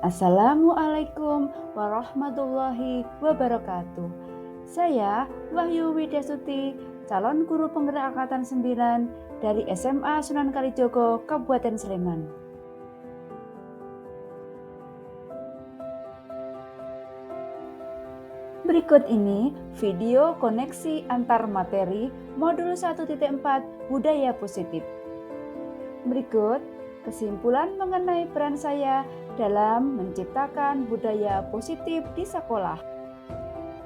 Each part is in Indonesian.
Assalamualaikum warahmatullahi wabarakatuh. Saya Wahyu Widyasuti, calon guru penggerak angkatan 9 dari SMA Sunan Kalijogo, Kabupaten Sleman. Berikut ini video koneksi antar materi modul 1.4 Budaya Positif. Berikut kesimpulan mengenai peran saya dalam menciptakan budaya positif di sekolah.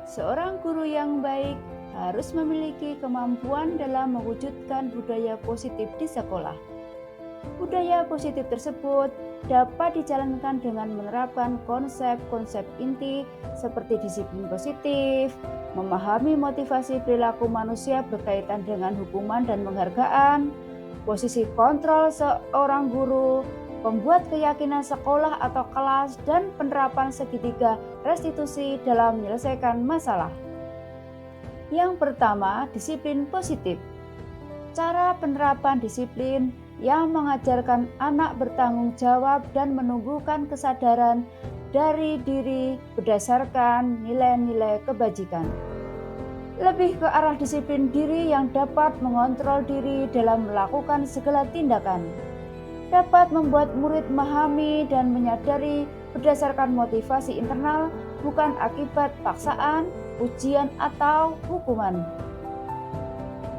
Seorang guru yang baik harus memiliki kemampuan dalam mewujudkan budaya positif di sekolah. Budaya positif tersebut dapat dijalankan dengan menerapkan konsep-konsep inti seperti disiplin positif, memahami motivasi perilaku manusia berkaitan dengan hukuman dan penghargaan, posisi kontrol seorang guru, pembuat keyakinan sekolah atau kelas, dan penerapan segitiga restitusi dalam menyelesaikan masalah. Yang pertama, disiplin positif. Cara penerapan disiplin yang mengajarkan anak bertanggung jawab dan menumbuhkan kesadaran dari diri berdasarkan nilai-nilai kebajikan. Lebih ke arah disiplin diri yang dapat mengontrol diri dalam melakukan segala tindakan, dapat membuat murid memahami dan menyadari berdasarkan motivasi internal, bukan akibat paksaan, ujian, atau hukuman.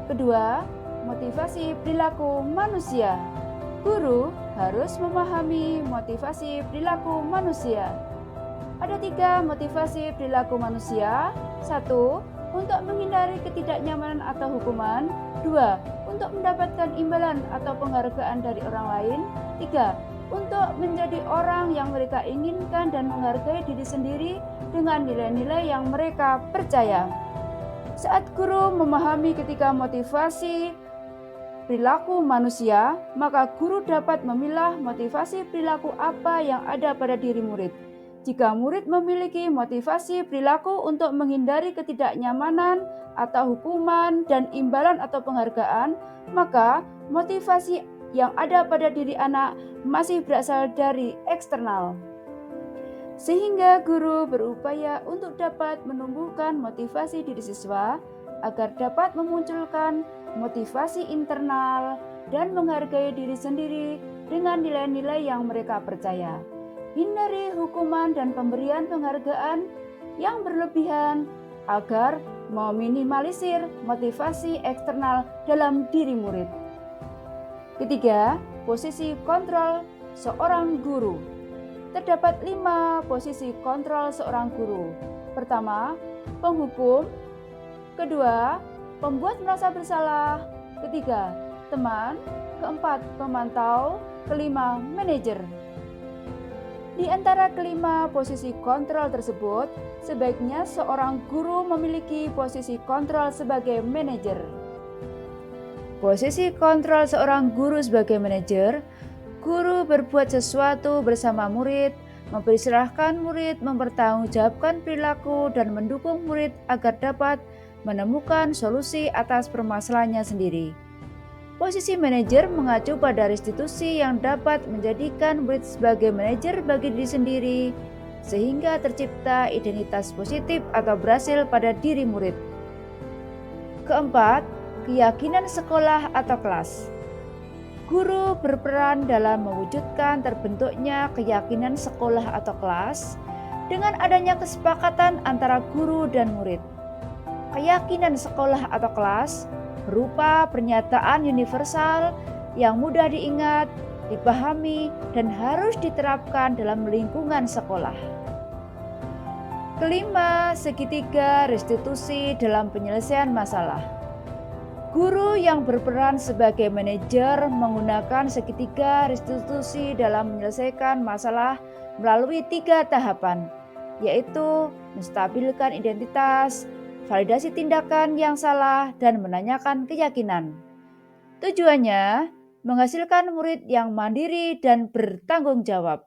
Kedua, motivasi perilaku manusia. Guru harus memahami motivasi perilaku manusia. Ada 3 motivasi perilaku manusia. 1. Untuk menghindari ketidaknyamanan atau hukuman. 2. Untuk mendapatkan imbalan atau penghargaan dari orang lain. 3. Untuk menjadi orang yang mereka inginkan dan menghargai diri sendiri dengan nilai-nilai yang mereka percaya. Saat guru memahami ketiga motivasi perilaku manusia, maka guru dapat memilah motivasi perilaku apa yang ada pada diri murid. Jika murid memiliki motivasi perilaku untuk menghindari ketidaknyamanan atau hukuman dan imbalan atau penghargaan, maka motivasi yang ada pada diri anak masih berasal dari eksternal. Sehingga guru berupaya untuk dapat menumbuhkan motivasi diri siswa agar dapat memunculkan motivasi internal dan menghargai diri sendiri dengan nilai-nilai yang mereka percaya. Hindari hukuman dan pemberian penghargaan yang berlebihan agar meminimalisir motivasi eksternal dalam diri murid. Ketiga, posisi kontrol seorang guru. Terdapat 5 posisi kontrol seorang guru. Pertama, penghukum. Kedua, pembuat merasa bersalah. Ketiga, teman. Keempat, pemantau. Kelima, manajer. Di antara kelima posisi kontrol tersebut, sebaiknya seorang guru memiliki posisi kontrol sebagai manajer. Posisi kontrol seorang guru sebagai manajer, guru berbuat sesuatu bersama murid, mempersilahkan murid mempertanggungjawabkan perilaku dan mendukung murid agar dapat menemukan solusi atas permasalahannya sendiri. Posisi manajer mengacu pada restitusi yang dapat menjadikan murid sebagai manajer bagi diri sendiri, sehingga tercipta identitas positif atau berhasil pada diri murid. Keempat, keyakinan sekolah atau kelas. Guru berperan dalam mewujudkan terbentuknya keyakinan sekolah atau kelas dengan adanya kesepakatan antara guru dan murid. Keyakinan sekolah atau kelas berupa pernyataan universal yang mudah diingat, dipahami, dan harus diterapkan dalam lingkungan sekolah. Kelima, segitiga restitusi dalam penyelesaian masalah. Guru yang berperan sebagai manajer menggunakan segitiga restitusi dalam menyelesaikan masalah melalui 3 tahapan, yaitu menstabilkan identitas, validasi tindakan yang salah, dan menanyakan keyakinan. Tujuannya menghasilkan murid yang mandiri dan bertanggung jawab.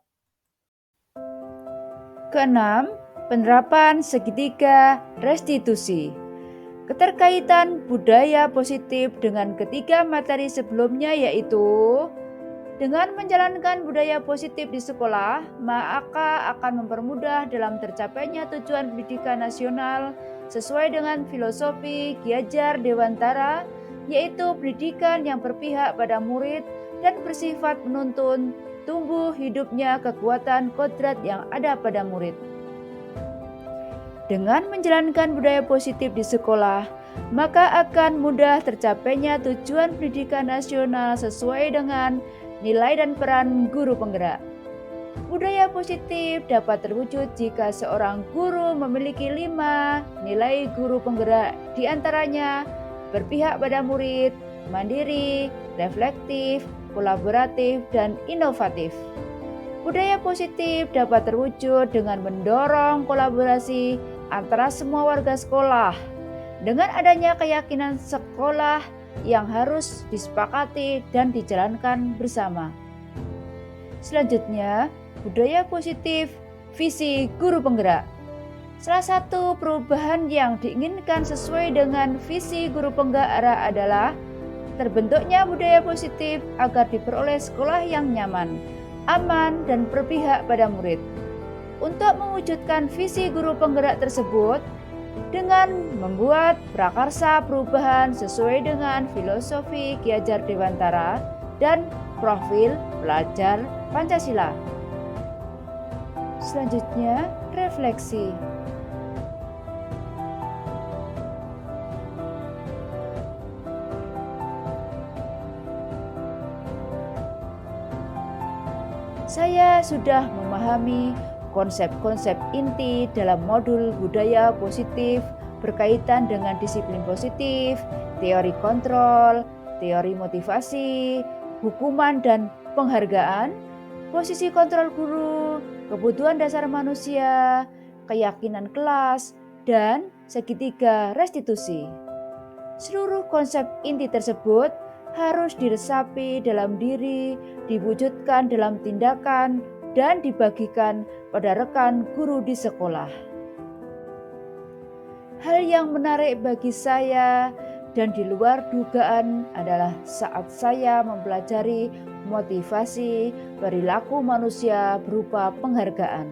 Keenam, penerapan segitiga restitusi. Keterkaitan budaya positif dengan ketiga materi sebelumnya yaitu Dengan menjalankan budaya positif di sekolah, maka akan mempermudah dalam tercapainya tujuan pendidikan nasional sesuai dengan filosofi Ki Hajar Dewantara, yaitu pendidikan yang berpihak pada murid dan bersifat menuntun tumbuh hidupnya kekuatan kodrat yang ada pada murid. Dengan menjalankan budaya positif di sekolah, maka akan mudah tercapainya tujuan pendidikan nasional sesuai dengan nilai dan peran guru penggerak. Budaya positif dapat terwujud jika seorang guru memiliki 5 nilai guru penggerak, di antaranya berpihak pada murid, mandiri, reflektif, kolaboratif, dan inovatif. Budaya positif dapat terwujud dengan mendorong kolaborasi antara semua warga sekolah. Dengan adanya keyakinan sekolah yang harus disepakati dan dijalankan bersama. Selanjutnya, budaya positif visi guru penggerak. Salah satu perubahan yang diinginkan sesuai dengan visi guru penggerak adalah terbentuknya budaya positif agar diperoleh sekolah yang nyaman, aman, dan berpihak pada murid. Untuk mewujudkan visi guru penggerak tersebut, dengan membuat prakarsa perubahan sesuai dengan filosofi Ki Hajar Dewantara dan profil pelajar Pancasila. Selanjutnya, refleksi. Saya sudah memahami konsep-konsep inti dalam modul budaya positif berkaitan dengan disiplin positif, teori kontrol, teori motivasi, hukuman dan penghargaan, posisi kontrol guru, kebutuhan dasar manusia, keyakinan kelas, dan segitiga restitusi. Seluruh konsep inti tersebut harus diresapi dalam diri, diwujudkan dalam tindakan, dan dibagikan pada rekan guru di sekolah. Hal yang menarik bagi saya dan di luar dugaan adalah saat saya mempelajari motivasi perilaku manusia berupa penghargaan.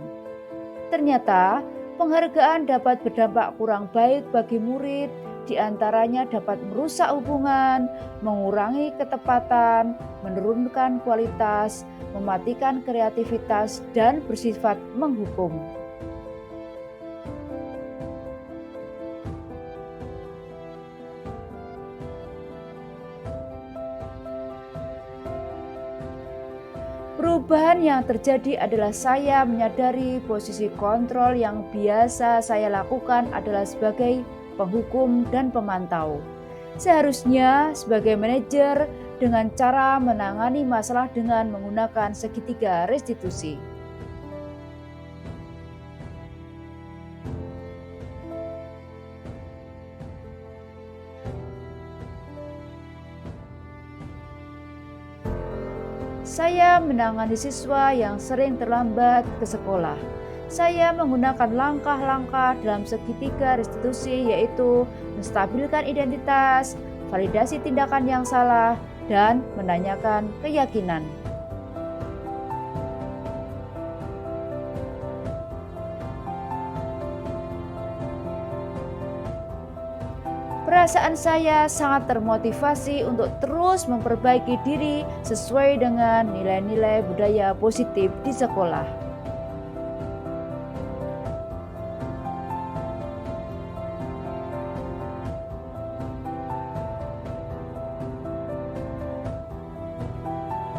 Ternyata penghargaan dapat berdampak kurang baik bagi murid, di antaranya dapat merusak hubungan, mengurangi ketepatan, menurunkan kualitas, mematikan kreativitas, dan bersifat menghukum. Perubahan yang terjadi adalah saya menyadari posisi kontrol yang biasa saya lakukan adalah sebagai penghukum dan pemantau. Seharusnya sebagai manajer dengan cara menangani masalah dengan menggunakan segitiga restitusi. Saya menangani siswa yang sering terlambat ke sekolah. Saya menggunakan langkah-langkah dalam segitiga restitusi, yaitu menstabilkan identitas, validasi tindakan yang salah, dan menanyakan keyakinan. Perasaan saya sangat termotivasi untuk terus memperbaiki diri sesuai dengan nilai-nilai budaya positif di sekolah.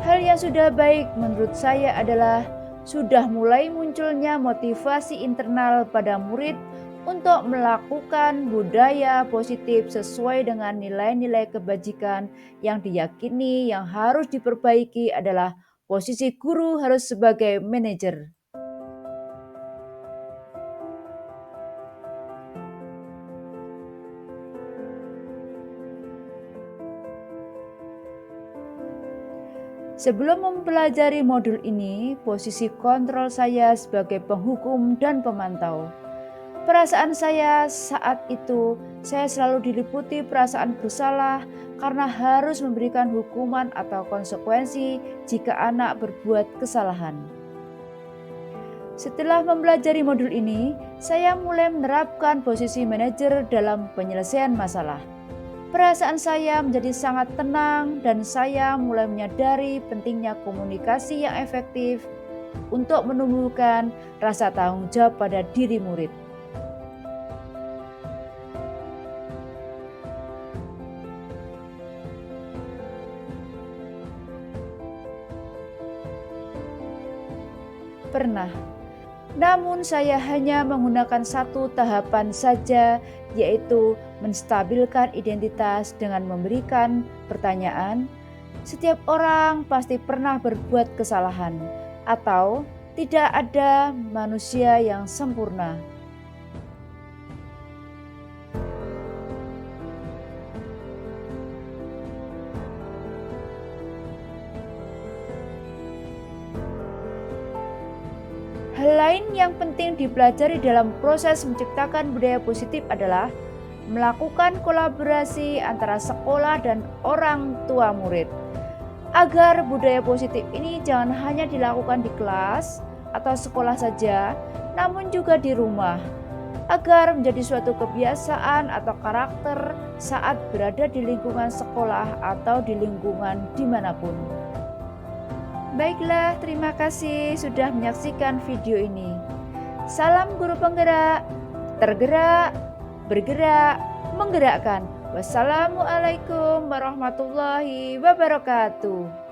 Hal yang sudah baik menurut saya adalah sudah mulai munculnya motivasi internal pada murid untuk melakukan budaya positif sesuai dengan nilai-nilai kebajikan yang diyakini yang harus diperbaiki adalah posisi guru harus sebagai manajer. Sebelum mempelajari modul ini, posisi kontrol saya sebagai penghukum dan pemantau. Perasaan saya saat itu, saya selalu diliputi perasaan bersalah karena harus memberikan hukuman atau konsekuensi jika anak berbuat kesalahan. Setelah mempelajari modul ini, saya mulai menerapkan posisi manajer dalam penyelesaian masalah. Perasaan saya menjadi sangat tenang dan saya mulai menyadari pentingnya komunikasi yang efektif untuk menumbuhkan rasa tanggung jawab pada diri murid. Pernah, namun saya hanya menggunakan satu tahapan saja, yaitu menstabilkan identitas dengan memberikan pertanyaan. Setiap orang pasti pernah berbuat kesalahan, atau tidak ada manusia yang sempurna. Hal lain yang penting dipelajari dalam proses menciptakan budaya positif adalah melakukan kolaborasi antara sekolah dan orang tua murid. Agar budaya positif ini jangan hanya dilakukan di kelas atau sekolah saja, namun juga di rumah. Agar menjadi suatu kebiasaan atau karakter saat berada di lingkungan sekolah atau di lingkungan dimanapun. Baiklah, terima kasih sudah menyaksikan video ini. Salam guru penggerak, tergerak, bergerak, menggerakkan. Wassalamualaikum warahmatullahi wabarakatuh.